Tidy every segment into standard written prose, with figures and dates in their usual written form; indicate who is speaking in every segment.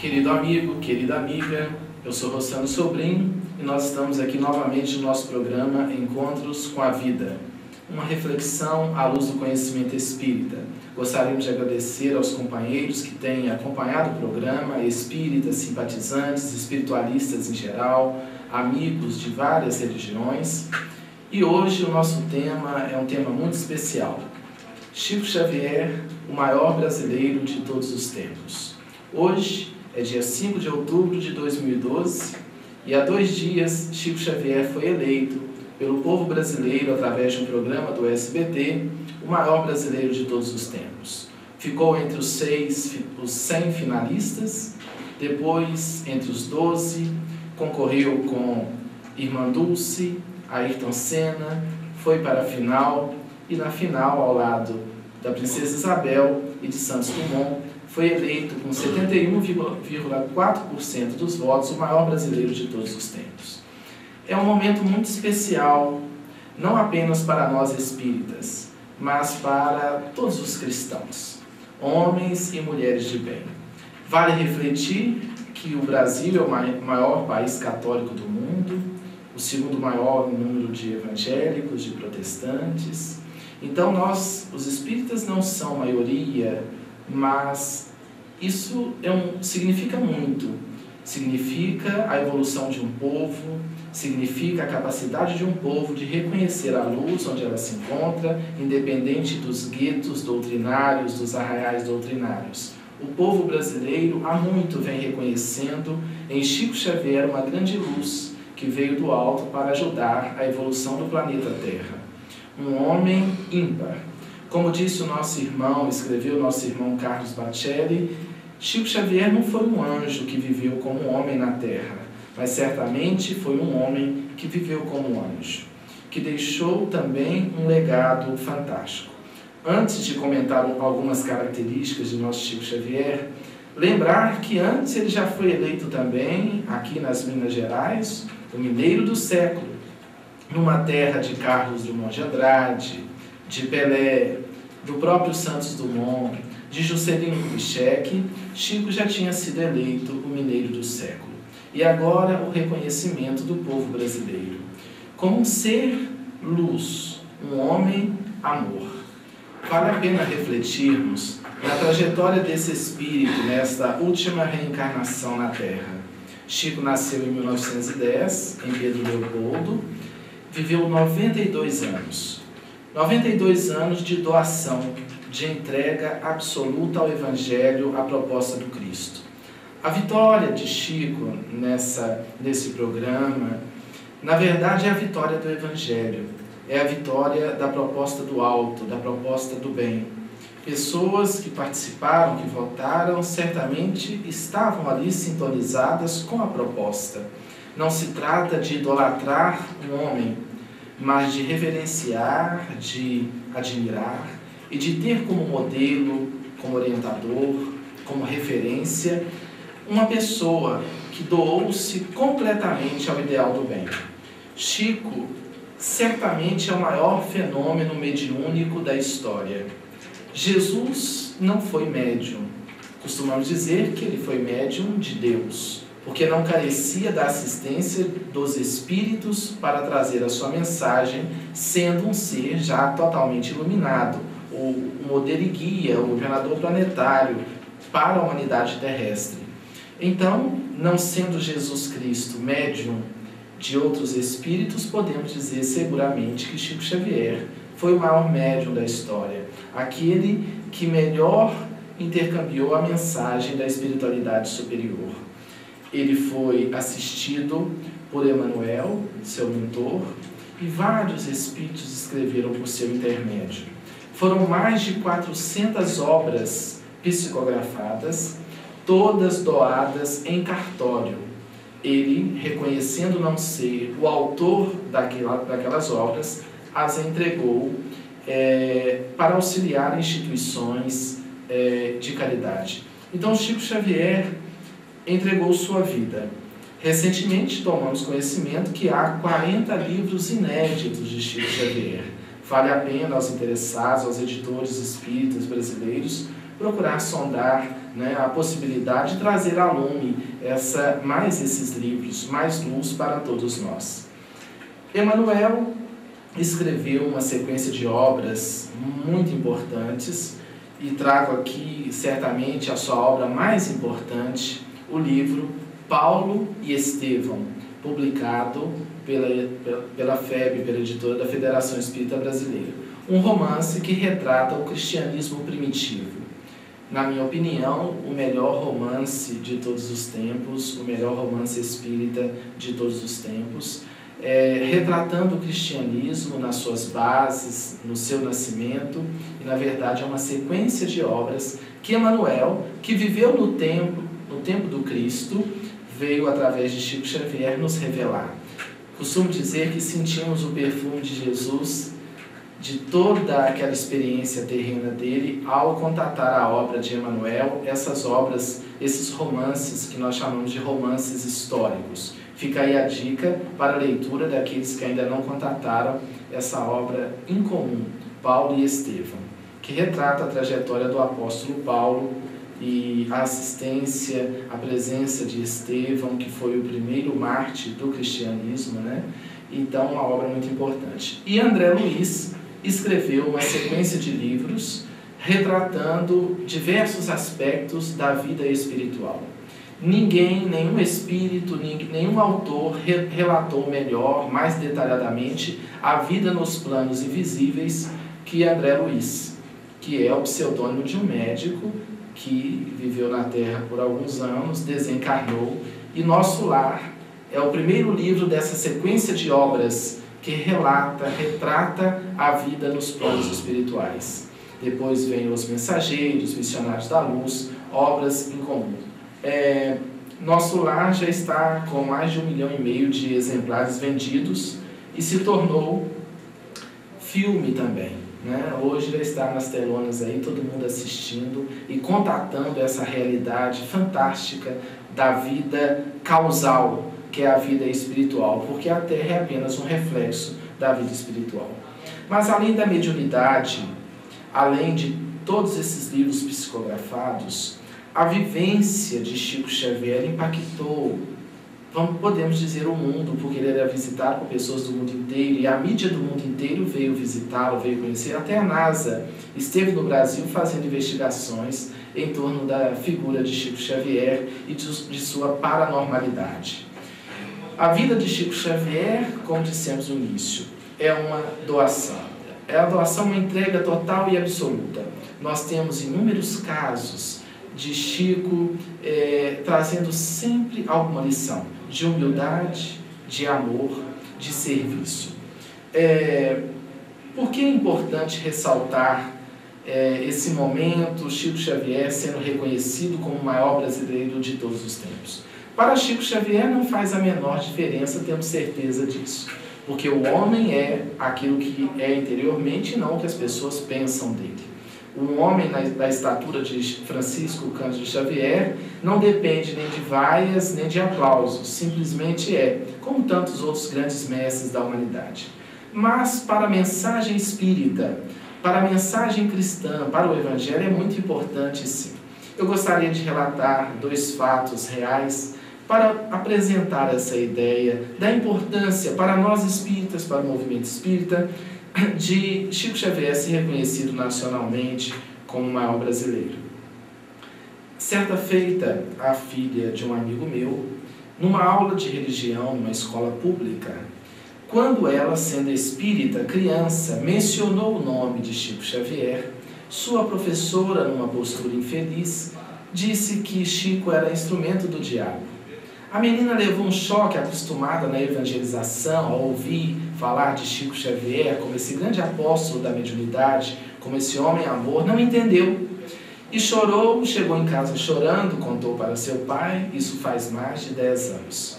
Speaker 1: Querido amigo, querida amiga, eu sou Rossano Sobrinho e nós estamos aqui novamente no nosso programa Encontros com a Vida, uma reflexão à luz do conhecimento espírita. Gostaríamos de agradecer aos companheiros que têm acompanhado o programa, espíritas, simpatizantes, espiritualistas em geral, amigos de várias religiões. E hoje o nosso tema é um tema muito especial. Chico Xavier, o maior brasileiro de todos os tempos. Hoje é dia 5 de outubro de 2012 e há 2 dias Chico Xavier foi eleito pelo povo brasileiro através de um programa do SBT, o maior brasileiro de todos os tempos. Ficou entre os 100 finalistas, depois entre os 12, concorreu com Irmã Dulce, Ayrton Senna, foi para a final e na final, ao lado da Princesa Isabel e de Santos Dumont, foi eleito com 71,4% dos votos o maior brasileiro de todos os tempos. É um momento muito especial, não apenas para nós espíritas, mas para todos os cristãos, homens e mulheres de bem. Vale refletir que o Brasil é o maior país católico do mundo, o segundo maior número de evangélicos, de protestantes. Então nós, os espíritas, não são maioria, mas isso significa muito. Significa a evolução de um povo, significa a capacidade de um povo de reconhecer a luz onde ela se encontra, independente dos guetos doutrinários, dos arraiais doutrinários. O povo brasileiro há muito vem reconhecendo em Chico Xavier uma grande luz que veio do alto para ajudar a evolução do planeta Terra. Um homem ímpar. Como disse o nosso irmão, escreveu o nosso irmão Carlos Bacelli, Chico Xavier não foi um anjo que viveu como um homem na Terra, mas certamente foi um homem que viveu como um anjo, que deixou também um legado fantástico. Antes de comentar algumas características de nosso Chico Xavier, lembrar que antes ele já foi eleito também, aqui nas Minas Gerais, o mineiro do século, numa terra de Carlos Drummond de Andrade, de Pelé, do próprio Santos Dumont, de Juscelino Kubitschek. Chico já tinha sido eleito o mineiro do século. E agora o reconhecimento do povo brasileiro como um ser luz, um homem amor. Vale a pena refletirmos na trajetória desse espírito nesta última reencarnação na Terra. Chico nasceu em 1910, em Pedro Leopoldo, viveu 92 anos. 92 anos de doação, de entrega absoluta ao Evangelho, à proposta do Cristo. A vitória de Chico nesse programa, na verdade, é a vitória do Evangelho. É a vitória da proposta do alto, da proposta do bem. Pessoas que participaram, que votaram, certamente estavam ali sintonizadas com a proposta. Não se trata de idolatrar um homem, mas de reverenciar, de admirar e de ter como modelo, como orientador, como referência, uma pessoa que doou-se completamente ao ideal do bem. Chico certamente é o maior fenômeno mediúnico da história. Jesus não foi médium. Costumamos dizer que ele foi médium de Deus, porque não carecia da assistência dos espíritos para trazer a sua mensagem, sendo um ser já totalmente iluminado, o modelo e guia, o governador planetário para a humanidade terrestre. Então, não sendo Jesus Cristo médium de outros espíritos, podemos dizer seguramente que Chico Xavier foi o maior médium da história, aquele que melhor intercambiou a mensagem da espiritualidade superior. Ele foi assistido por Emmanuel, seu mentor, e vários espíritos escreveram por seu intermédio. Foram mais de 400 obras psicografadas, todas doadas em cartório. Ele, reconhecendo não ser o autor daquelas obras, as entregou para auxiliar instituições de caridade. Então, Chico Xavier entregou sua vida. Recentemente, tomamos conhecimento que há 40 livros inéditos de Chico Xavier. Vale a pena aos interessados, aos editores espíritas brasileiros, procurar sondar, né, a possibilidade de trazer à lume mais esses livros, mais luz para todos nós. Emmanuel escreveu uma sequência de obras muito importantes e trago aqui certamente a sua obra mais importante, o livro Paulo e Estevão, publicado pela FEB, pela editora da Federação Espírita Brasileira. Um romance que retrata o cristianismo primitivo. Na minha opinião, o melhor romance de todos os tempos, o melhor romance espírita de todos os tempos, retratando o cristianismo nas suas bases, no seu nascimento, e na verdade é uma sequência de obras que Emmanuel, que viveu no tempo do Cristo, veio através de Chico Xavier nos revelar. Costumo dizer que sentimos o perfume de Jesus, de toda aquela experiência terrena dele, ao contatar a obra de Emmanuel, essas obras, esses romances que nós chamamos de romances históricos. Fica aí a dica para a leitura daqueles que ainda não contataram essa obra incomum, Paulo e Estevão, que retrata a trajetória do apóstolo Paulo e a assistência, a presença de Estevão, que foi o primeiro mártir do cristianismo, né? Então, uma obra muito importante. E André Luiz escreveu uma sequência de livros retratando diversos aspectos da vida espiritual. Nenhum espírito, nenhum autor relatou melhor, mais detalhadamente, a vida nos planos invisíveis que André Luiz, que é o pseudônimo de um médico que viveu na Terra por alguns anos, desencarnou, e Nosso Lar é o primeiro livro dessa sequência de obras que retrata a vida nos planos espirituais. Depois vem Os Mensageiros, Missionários da Luz, obras em comum. Nosso Lar já está com mais de 1,5 milhão de exemplares vendidos e se tornou filme também, né? Hoje já está nas telonas aí, todo mundo assistindo e contatando essa realidade fantástica da vida causal, que é a vida espiritual, porque a Terra é apenas um reflexo da vida espiritual. Mas além da mediunidade, além de todos esses livros psicografados, a vivência de Chico Xavier impactou, podemos dizer, o mundo, porque ele era visitado por pessoas do mundo inteiro, e a mídia do mundo inteiro veio visitá-lo, veio conhecer. Até a NASA esteve no Brasil fazendo investigações em torno da figura de Chico Xavier e de sua paranormalidade. A vida de Chico Xavier, como dissemos no início, é uma doação. É a doação, uma entrega total e absoluta. Nós temos inúmeros casos de Chico trazendo sempre alguma lição de humildade, de amor, de serviço. Por que é importante ressaltar esse momento, Chico Xavier sendo reconhecido como o maior brasileiro de todos os tempos? Para Chico Xavier não faz a menor diferença, temos certeza disso. Porque o homem é aquilo que é interiormente e não o que as pessoas pensam dele. Um homem da estatura de Francisco Cândido Xavier não depende nem de vaias, nem de aplausos. Simplesmente como tantos outros grandes mestres da humanidade. Mas para a mensagem espírita, para a mensagem cristã, para o Evangelho, é muito importante, sim. Eu gostaria de relatar 2 fatos reais para apresentar essa ideia da importância para nós espíritas, para o movimento espírita, de Chico Xavier ser reconhecido nacionalmente como o maior brasileiro. Certa feita, a filha de um amigo meu, numa aula de religião, numa escola pública, quando ela, sendo espírita, criança, mencionou o nome de Chico Xavier, sua professora, numa postura infeliz, disse que Chico era instrumento do diabo. A menina levou um choque, acostumada na evangelização, a ouvir falar de Chico Xavier como esse grande apóstolo da mediunidade, como esse homem-amor, não entendeu. E chorou, chegou em casa chorando, contou para seu pai, isso faz mais de 10 anos.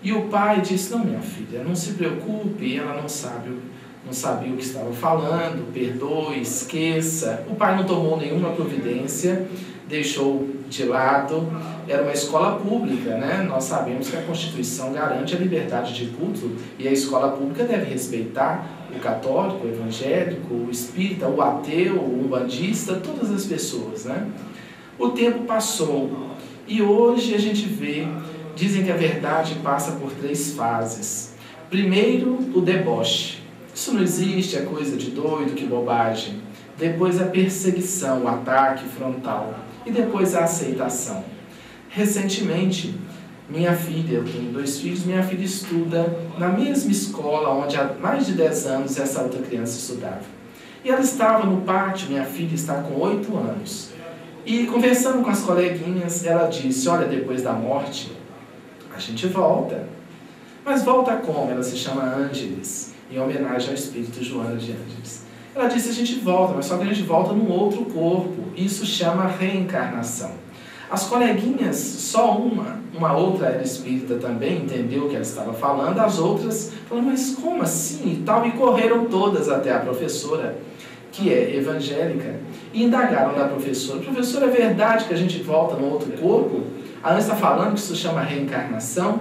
Speaker 1: E o pai disse: não, minha filha, não se preocupe, ela não sabia o que estava falando, perdoe, esqueça. O pai não tomou nenhuma providência, deixou de lado. Era uma escola pública, né? Nós sabemos que a Constituição garante a liberdade de culto e a escola pública deve respeitar o católico, o evangélico, o espírita, o ateu, o umbandista, todas as pessoas, né? O tempo passou e hoje a gente vê, dizem que a verdade passa por 3 fases. Primeiro, o deboche. Isso não existe, é coisa de doido, que bobagem. Depois a perseguição, o ataque frontal. E depois a aceitação. Recentemente, minha filha, eu tenho 2 filhos, minha filha estuda na mesma escola onde há mais de 10 anos essa outra criança estudava. E ela estava no pátio, minha filha está com 8 anos. E conversando com as coleguinhas, ela disse, olha, depois da morte, a gente volta. Mas volta como? Ela se chama Ângeles, em homenagem ao espírito Joana de Ângeles. Ela disse, a gente volta, mas só que a gente volta num outro corpo. Isso chama reencarnação. As coleguinhas, só uma outra era espírita também, entendeu o que ela estava falando, as outras falaram, mas como assim e tal? E correram todas até a professora, que é evangélica, e indagaram da professora, professora, é verdade que a gente volta no outro corpo? A Ana está falando que isso chama reencarnação?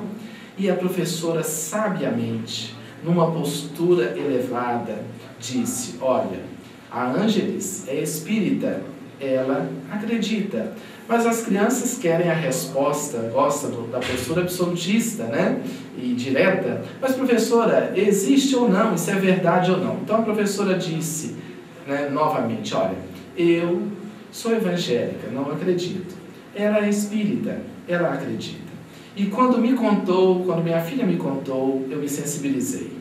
Speaker 1: E a professora, sabiamente, numa postura elevada, disse, olha, a Ângeles é espírita, ela acredita, mas as crianças querem a resposta, gostam da postura absolutista, né? E direta. Mas, professora, existe ou não? Isso é verdade ou não? Então a professora disse, né, novamente, olha, eu sou evangélica, não acredito. Ela é espírita, ela acredita. E quando minha filha me contou, eu me sensibilizei.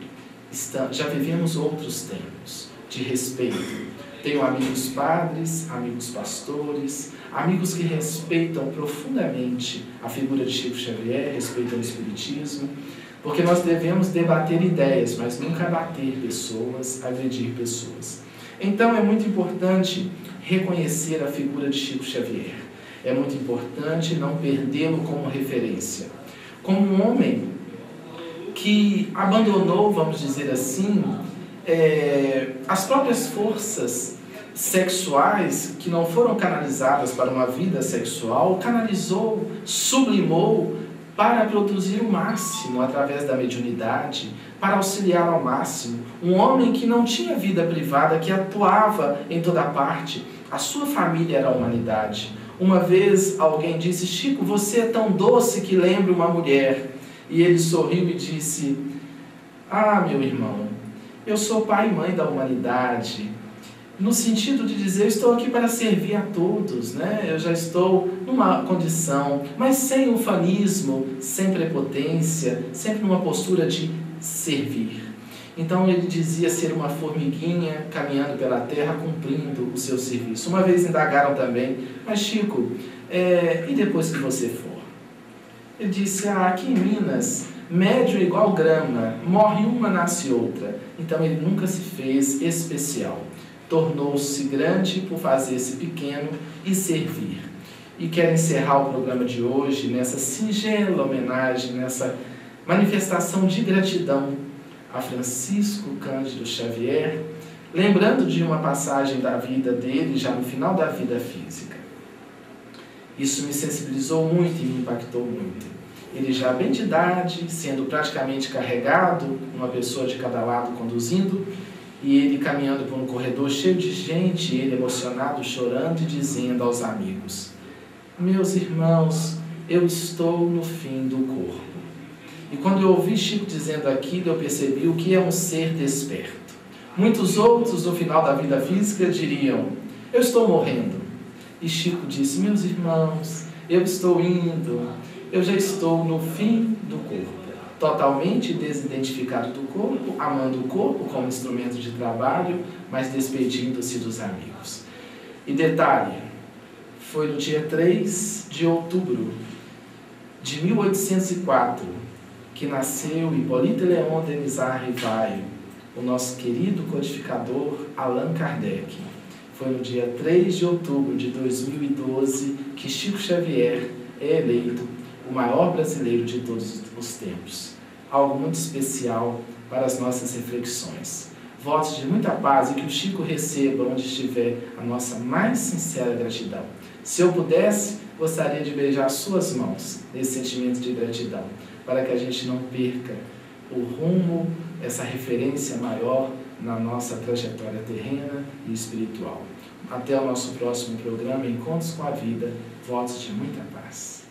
Speaker 1: Já vivemos outros tempos de respeito. Tenho amigos padres, amigos pastores, amigos que respeitam profundamente a figura de Chico Xavier, respeitam o espiritismo, porque nós devemos debater ideias, mas nunca abater pessoas, agredir pessoas. Então é muito importante reconhecer a figura de Chico Xavier. É muito importante não perdê-lo como referência. Como um homem que abandonou, vamos dizer assim, as próprias forças sexuais que não foram canalizadas para uma vida sexual, canalizou, sublimou para produzir o máximo através da mediunidade, para auxiliar ao máximo. Um homem que não tinha vida privada, que atuava em toda parte. A sua família era a humanidade. Uma vez alguém disse, Chico, você é tão doce que lembra uma mulher. E ele sorriu e disse, ah, meu irmão, eu sou pai e mãe da humanidade, no sentido de dizer, eu estou aqui para servir a todos, né? Eu já estou numa condição, mas sem ufanismo, sem prepotência, sempre numa postura de servir. Então ele dizia ser uma formiguinha caminhando pela terra, cumprindo o seu serviço. Uma vez indagaram também, mas Chico, e depois que você for? Ele disse, aqui em Minas, médio é igual grama, morre uma, nasce outra. Então ele nunca se fez especial. Tornou-se grande por fazer-se pequeno e servir. E quero encerrar o programa de hoje nessa singela homenagem, nessa manifestação de gratidão a Francisco Cândido Xavier, lembrando de uma passagem da vida dele, já no final da vida física. Isso me sensibilizou muito e me impactou muito. Ele já bem de idade, sendo praticamente carregado, uma pessoa de cada lado conduzindo, e ele caminhando por um corredor cheio de gente, ele emocionado, chorando e dizendo aos amigos, meus irmãos, eu estou no fim do corpo. E quando eu ouvi Chico dizendo aquilo, eu percebi o que é um ser desperto. Muitos outros, no final da vida física, diriam, eu estou morrendo. E Chico disse, meus irmãos, eu estou indo, eu já estou no fim do corpo. Totalmente desidentificado do corpo, amando o corpo como instrumento de trabalho, mas despedindo-se dos amigos. E detalhe, foi no dia 3 de outubro de 1804 que nasceu Hippolyte Léon Denisard Rivaio, o nosso querido codificador Allan Kardec. Foi no dia 3 de outubro de 2012 que Chico Xavier é eleito o maior brasileiro de todos os tempos. Algo muito especial para as nossas reflexões. Votos de muita paz e que o Chico receba, onde estiver, a nossa mais sincera gratidão. Se eu pudesse, gostaria de beijar suas mãos nesse sentimento de gratidão, para que a gente não perca o rumo, essa referência maior na nossa trajetória terrena e espiritual. Até o nosso próximo programa, Encontros com a Vida, votos de muita paz.